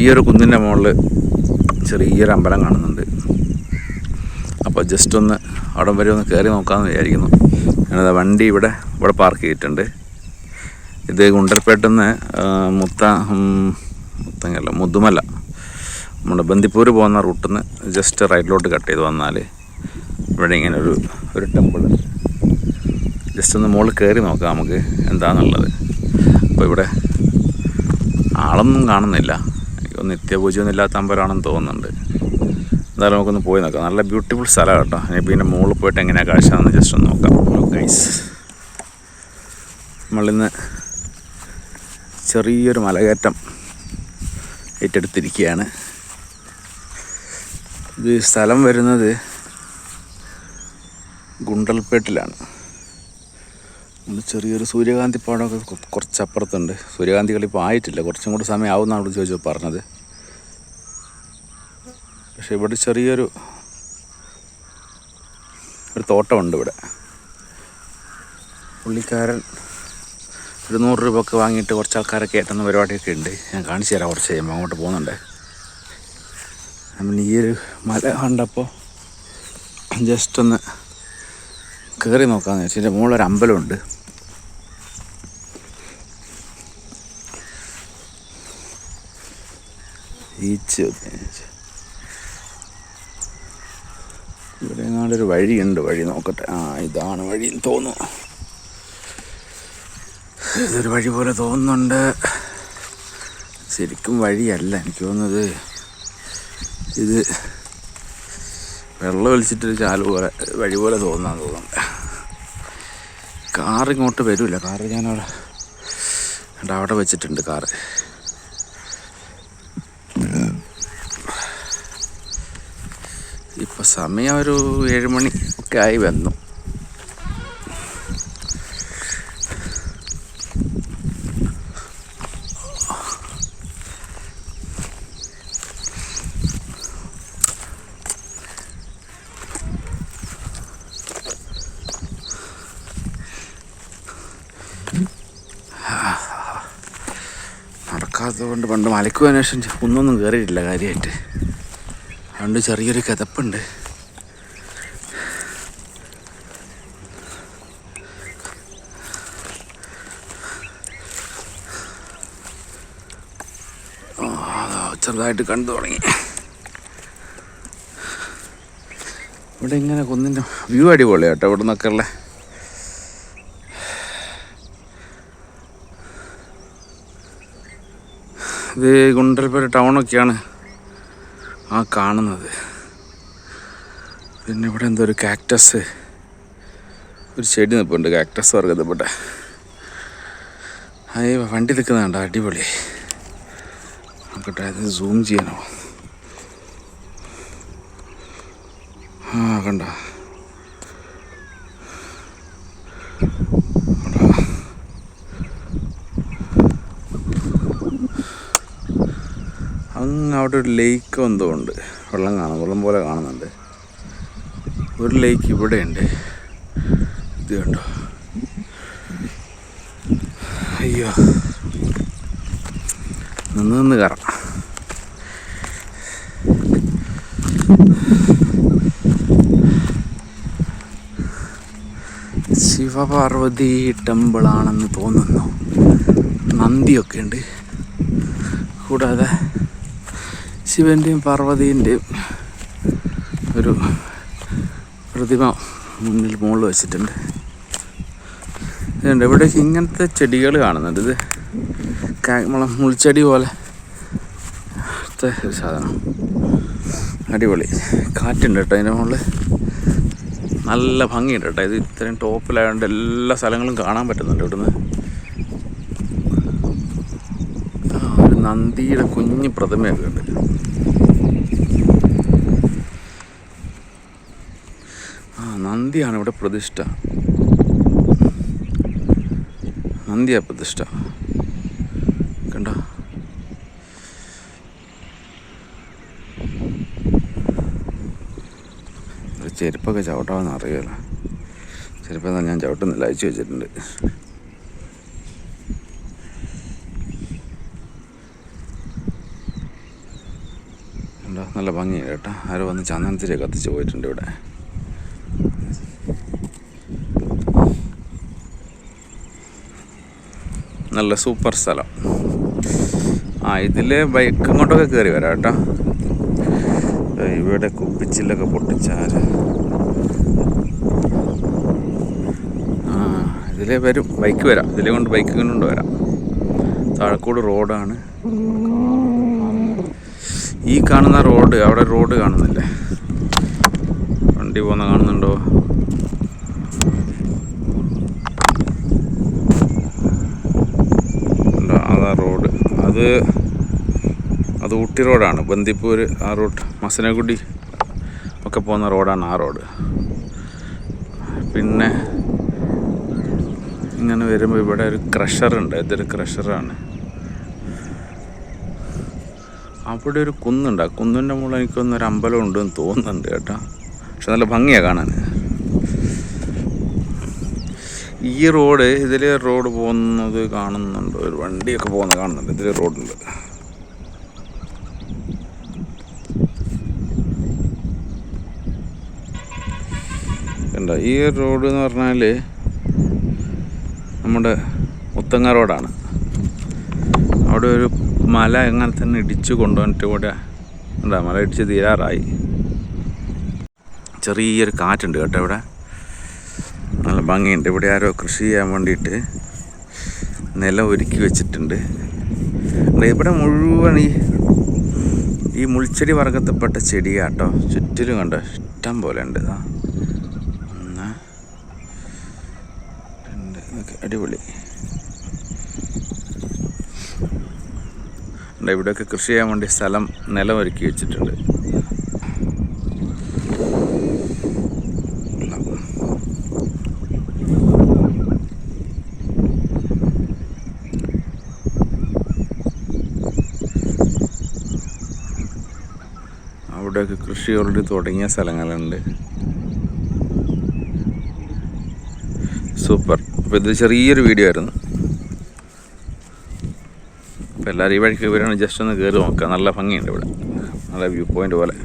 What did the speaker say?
ചെറിയൊരു കുന്നിൻ്റെ മുകളിൽ ചെറിയൊരു അമ്പലം കാണുന്നുണ്ട്. അപ്പോൾ ജസ്റ്റ് ഒന്ന് അവിടെ വരെ ഒന്ന് കയറി നോക്കാമെന്ന് വിചാരിക്കുന്നു. ഞാനത് വണ്ടി ഇവിടെ പാർക്ക് ചെയ്തിട്ടുണ്ട്. ഇത് ഗുണ്ടൽപേട്ടിൽ നിന്ന് മുതുമല നമ്മുടെ ബന്ദിപ്പൂർ പോകുന്ന റൂട്ടിൽ നിന്ന് ജസ്റ്റ് റൈറ്റിലോട്ട് കട്ട് ചെയ്ത് വന്നാൽ ഇവിടെ ഇങ്ങനെ ഒരു ടെമ്പിൾ. ജസ്റ്റ് ഒന്ന് മുകളിൽ കയറി നോക്കാം നമുക്ക് എന്താണെന്നുള്ളത്. അപ്പോൾ ഇവിടെ ആളൊന്നും കാണുന്നില്ല. നിത്യപൂജയൊന്നും ഇല്ലാത്ത അമ്പലമാണെന്ന് തോന്നുന്നുണ്ട്. എന്തായാലും നമുക്കൊന്ന് പോയി നോക്കാം. നല്ല ബ്യൂട്ടിഫുൾ സ്ഥലമാണ് കേട്ടോ. ഇനിയിപ്പോൾ ഇതിൻ്റെ മുകളിൽ പോയിട്ട് എങ്ങനെയാണ് കാഴ്ചയാണെന്ന് ജസ്റ്റ് ഒന്ന് നോക്കാം. ഗൈസ്, നമ്മളിന്ന് ചെറിയൊരു മലകയറ്റം ഏറ്റെടുത്തിരിക്കുകയാണ്. ഇത് സ്ഥലം വരുന്നത് ഗുണ്ടൽപേട്ടിലാണ്. ചെറിയൊരു സൂര്യകാന്തി പാടമൊക്കെ കുറച്ചപ്പുറത്തുണ്ട്. സൂര്യകാന്തി കളിപ്പോൾ ആയിട്ടില്ല, കുറച്ചും കൂടി സമയമാവുമെന്നാണ് ഇവിടെ ചോദിച്ചപ്പോൾ പറഞ്ഞത്. പക്ഷേ ഇവിടെ ചെറിയൊരു തോട്ടമുണ്ട്. ഇവിടെ പുള്ളിക്കാരൻ ഒരു 100 രൂപയൊക്കെ വാങ്ങിയിട്ട് കുറച്ച് ആൾക്കാരൊക്കെ ഏറ്റുന്ന പരിപാടിയൊക്കെ ഉണ്ട്. ഞാൻ കാണിച്ചു തരാം കുറച്ച് കഴിയുമ്പോൾ. അങ്ങോട്ട് പോകുന്നുണ്ട്. നമ്മൾ ഈ ഒരു മല കണ്ടപ്പോൾ ജസ്റ്റ് ഒന്ന് കയറി നോക്കാമെന്ന് വെച്ചാൽ ഇതിൻ്റെ മുകളിലൊരു അമ്പലമുണ്ട്. ഇവിടെ എങ്ങാണ്ടൊരു വഴിയുണ്ട്. വഴി നോക്കട്ടെ. ഇതാണ് വഴി തോന്നുന്നു. ഇതൊരു വഴി പോലെ തോന്നുന്നുണ്ട്. ശരിക്കും വഴിയല്ല എനിക്ക് തോന്നുന്നത്. ഇത് വെള്ളം ഒലിച്ചിട്ടൊരു ചാല് പോലെ വഴി പോലെ തോന്നുന്നുണ്ട്. കാറിങ്ങോട്ട് വരില്ല. കാറ് അവിടെ വെച്ചിട്ടുണ്ട് കാറ്. ഇപ്പോൾ സമയം ഒരു 7 മണി ഒക്കെ ആയി വന്നു. നടക്കാത്തതുകൊണ്ട് പണ്ട് മലയ്ക്ക് പോയതിനു ശേഷം കുന്നൊന്നും കയറിയിട്ടില്ല കാര്യമായിട്ട്. അതുകൊണ്ട് ചെറിയൊരു കിതപ്പുണ്ട്. ചെറുതായിട്ട് കണ്ടു തുടങ്ങി. ഇവിടെ ഇങ്ങനെ കുന്നിൻ്റെ വ്യൂ അടിപൊളിയാണ് കേട്ടോ. ഇവിടെ നിന്നൊക്കെ ഉള്ള ഇത് ഗുണ്ടൽപേട്ട് ടൗണൊക്കെയാണ് കാണുന്നത്. പിന്നെ ഇവിടെ എന്തോ ഒരു കാക്ടസ്, ഒരു ചെടി നിൽപ്പുണ്ട്. കാക്ടസ് വർഗത്തിൽപ്പെട്ട വണ്ടി നിൽക്കുന്നുണ്ട്. അടിപൊളി. നോക്കട്ടെ, അത് സൂം ചെയ്യാനോ? കണ്ടോ? അങ്ങ് അവിടെ ഒരു ലേക്ക് എന്തോ ഉണ്ട്. വെള്ളം പോലെ കാണുന്നുണ്ട്. ഒരു ലേക്ക് ഇവിടെ ഉണ്ട്. ഇത് കണ്ടോ? അയ്യോ, നിന്ന് കയറാം. ശിവപാർവതി ടെമ്പിളാണെന്ന് തോന്നുന്നു. നന്ദിയൊക്കെ ഉണ്ട്. കൂടാതെ ശിവൻ്റെയും പാർവതീൻ്റെയും ഒരു പ്രതിമ മുകളിൽ വെച്ചിട്ടുണ്ട്. ഇതുണ്ട്. ഇവിടേക്ക് ഇങ്ങനത്തെ ചെടികൾ കാണുന്നുണ്ട്. ഇത് മുൾച്ചെടി പോലെ ഒരു സാധനം. അടിപൊളി. കാറ്റുണ്ട് കേട്ടോ അതിൻ്റെ മുകളിൽ. നല്ല ഭംഗിയുണ്ട് കേട്ടോ. ഇത് ഇത്രയും ടോപ്പിലായതുകൊണ്ട് എല്ലാ സ്ഥലങ്ങളും കാണാൻ പറ്റുന്നുണ്ട് ഇവിടുന്ന്. ഒരു നന്ദിയുടെ കുഞ്ഞു പ്രതിമയൊക്കെ ഉണ്ട്. നന്ദിയാണ് ഇവിടെ പ്രതിഷ്ഠ. നന്ദിയാ പ്രതിഷ്ഠ. കണ്ടോ? ചെരുപ്പൊക്കെ ചവിട്ടാമെന്ന് അറിയാമല്ലോ. ചെരുപ്പം ഞാൻ ചവിട്ടുന്നില്ല, അയച്ചു വെച്ചിട്ടുണ്ട്. നല്ല ഭംഗിയാണ് കേട്ടോ. ആരോ വന്ന് ചന്ദനത്തിരി കത്തിച്ച് പോയിട്ടുണ്ട് ഇവിടെ. നല്ല സൂപ്പർ സ്ഥലം. ഇതിൽ ബൈക്ക് ഇങ്ങോട്ടൊക്കെ കയറി വരാം കേട്ടോ. ഇവിടെ കുപ്പിച്ചില്ലൊക്കെ പൊട്ടിച്ചാൽ ഇതിലേ വരും, ബൈക്ക് വരാം. ഇതിലെ കൊണ്ട് ബൈക്ക് കൊണ്ട് വരാം. താഴെക്കൂട് റോഡാണ്. ഈ കാണുന്ന റോഡ്, അവിടെ റോഡ് കാണുന്നില്ലേ, വണ്ടി പോകുന്ന കാണുന്നുണ്ടോ? അതാ റോഡ്. അത് ഊട്ടി റോഡാണ്. ബന്ദിപ്പൂർ ആ റൂട്ട്, മസനഗുഡി ഒക്കെ പോകുന്ന റോഡാണ് ആ റോഡ്. പിന്നെ ഇങ്ങനെ വരുമ്പോൾ ഇവിടെ ഒരു ക്രഷറുണ്ട്. ഇതൊരു ക്രഷറാണ്. അവിടെ ഒരു കുന്നുണ്ട്. ആ കുന്നിൻ്റെ മുകളിൽ എനിക്കൊന്നൊരു അമ്പലം ഉണ്ടെന്ന് തോന്നുന്നുണ്ട് കേട്ടോ. പക്ഷെ നല്ല ഭംഗിയാണ് കാണാൻ. ഈ റോഡ്, ഇതിൽ റോഡ് പോകുന്നത് കാണുന്നുണ്ട്. ഒരു വണ്ടിയൊക്കെ പോകുന്നത് കാണുന്നുണ്ട്. ഇതിൽ റോഡുണ്ട്. കണ്ടോ, ഈ റോഡ് എന്ന് പറഞ്ഞാൽ നമ്മുടെ മുത്തങ്ങ റോഡാണ്. അവിടെ ഒരു മല എങ്ങനെ തന്നെ ഇടിച്ചു കൊണ്ടുവന്നിട്ട് ഇവിടെ എന്താ, മല ഇടിച്ച് തീരാറായി. ചെറിയൊരു കാറ്റുണ്ട് കേട്ടോ ഇവിടെ. നല്ല ഭംഗിയുണ്ട്. ഇവിടെ ആരോ കൃഷി ചെയ്യാൻ വേണ്ടിയിട്ട് നിലം ഒരുക്കി വെച്ചിട്ടുണ്ട്. ഇവിടെ മുഴുവൻ ഈ മുൾച്ചെടി വർഗത്തിൽപ്പെട്ട ചെടിയാട്ടോ. ചുറ്റിലും കണ്ടോ, ഇഷ്ടം പോലെ ഉണ്ട്. അടിപൊളി. ഇവിടെയൊക്കെ കൃഷി ചെയ്യാൻ വേണ്ടി സ്ഥലം നിലം ഒരുക്കി വെച്ചിട്ടുണ്ട്. അവിടെയൊക്കെ കൃഷി ഓൾറെഡി തുടങ്ങിയ സ്ഥലങ്ങളുണ്ട്. സൂപ്പർ. അപ്പോൾ ഇത് ചെറിയൊരു വീഡിയോ ആയിരുന്നു. അപ്പോൾ എല്ലാവരും ഈ വഴിക്ക് വരികയാണെങ്കിൽ ജസ്റ്റ് ഒന്ന് കയറി നോക്കുക. നല്ല ഭംഗിയുണ്ട് ഇവിടെ, നല്ല വ്യൂ പോയിൻ്റ് പോലെ.